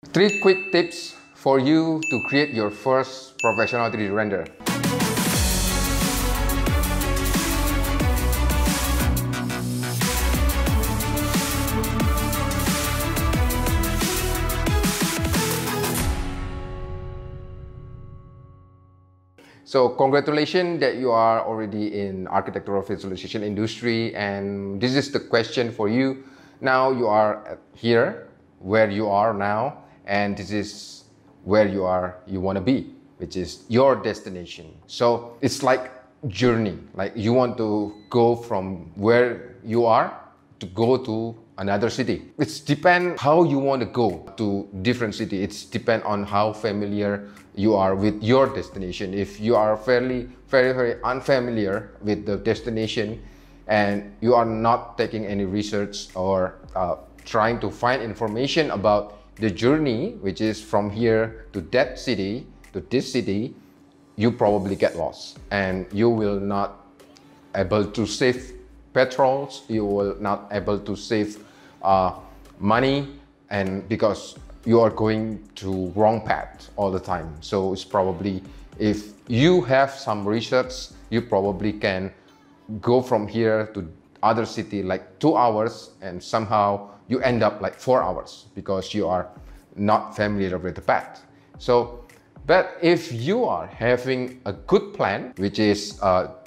3 quick tips for you to create your first professional 3D render. So congratulations that you are already in architectural visualization industry, and this is the question for you. Now you are here where you are now, and this is where you want to be, which is your destination. So it's like journey, like you want to go from where you are to go to another city. It's depend how you want to go to different city. It's depend on how familiar you are with your destination. If you are very unfamiliar with the destination and you are not taking any research or trying to find information about the journey, which is from here to that city, to this city, you probably get lost and you will not able to save petrols, you will not able to save money, and because you are going to wrong path all the time. So it's probably, if you have some research, you probably can go from here to other city like 2 hours, and somehow you end up like 4 hours because you are not familiar with the path. So, but if you are having a good plan, which is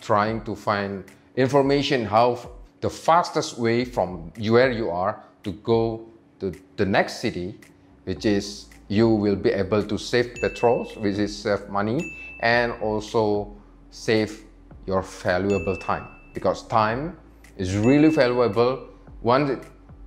trying to find information how the fastest way from where you are to go to the next city, which is you will be able to save petrols, which is save money, and also save your valuable time, because time is really valuable. Once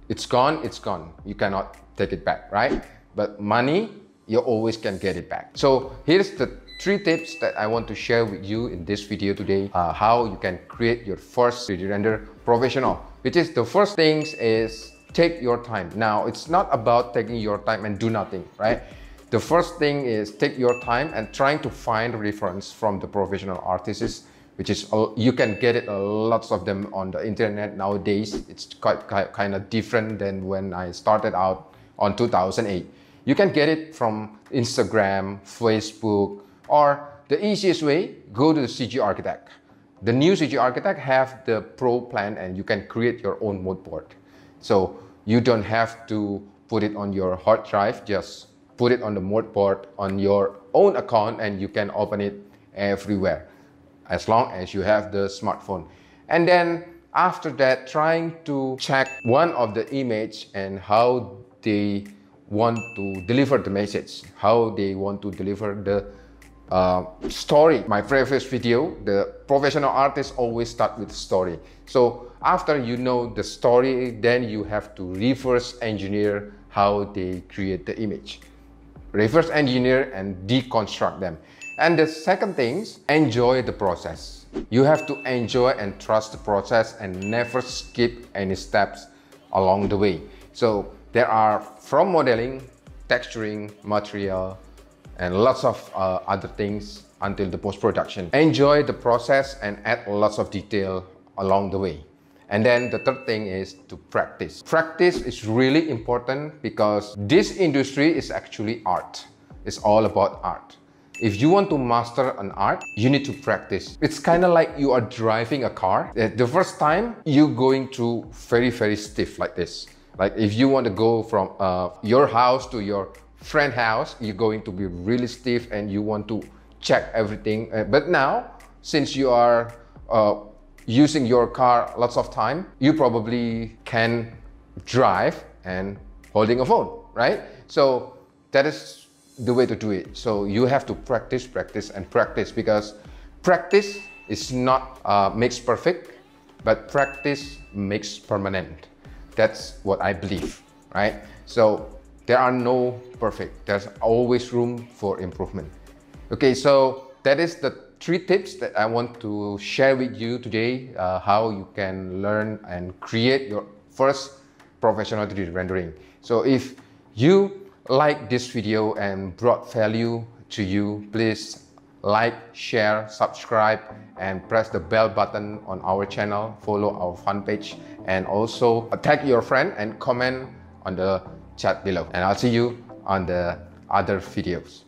it's gone, it's gone. You cannot take it back, right? But money, you always can get it back. So here's the 3 tips that I want to share with you in this video today, how you can create your first 3D render professional. Which is, the first things is take your time. Now, it's not about taking your time and do nothing, right? The first thing is take your time and trying to find reference from the professional artists, which is, you can get it, lots of them on the internet nowadays. It's quite kind of different than when I started out on 2008. You can get it from Instagram, Facebook, or the easiest way, go to the CG Architect. The new CG Architect have the pro plan and you can create your own mood board. So you don't have to put it on your hard drive, just put it on the mood board on your own account and you can open it everywhere, as long as you have the smartphone. And then after that, trying to check one of the image and how they want to deliver the message, how they want to deliver the story. My previous video, the professional artists always start with story. So after you know the story, then you have to reverse engineer how they create the image. Reverse engineer and deconstruct them. And the second thing is enjoy the process. You have to enjoy and trust the process and never skip any steps along the way. So there are from modeling, texturing, material, and lots of other things until the post-production. Enjoy the process and add lots of detail along the way. And then the third thing is to practice. Practice is really important because this industry is actually art. It's all about art. If you want to master an art, you need to practice. It's kind of like you are driving a car. The first time, you're going to very stiff like this. Like if you want to go from your house to your friend's house, you're going to be really stiff and you want to check everything. But now, since you are using your car lots of time, you probably can drive and holding a phone, right? So that is the way to do it. So you have to practice, because practice is not makes perfect, but practice makes permanent. That's what I believe, right? So there are no perfect. There's always room for improvement. Okay, so that is the 3 tips that I want to share with you today, how you can learn and create your first professional 3D rendering. So if you like this video and brought value to you, please like, share, subscribe, and press the bell button on our channel, follow our fan page, and also tag your friend and comment on the chat below. And I'll see you on the other videos.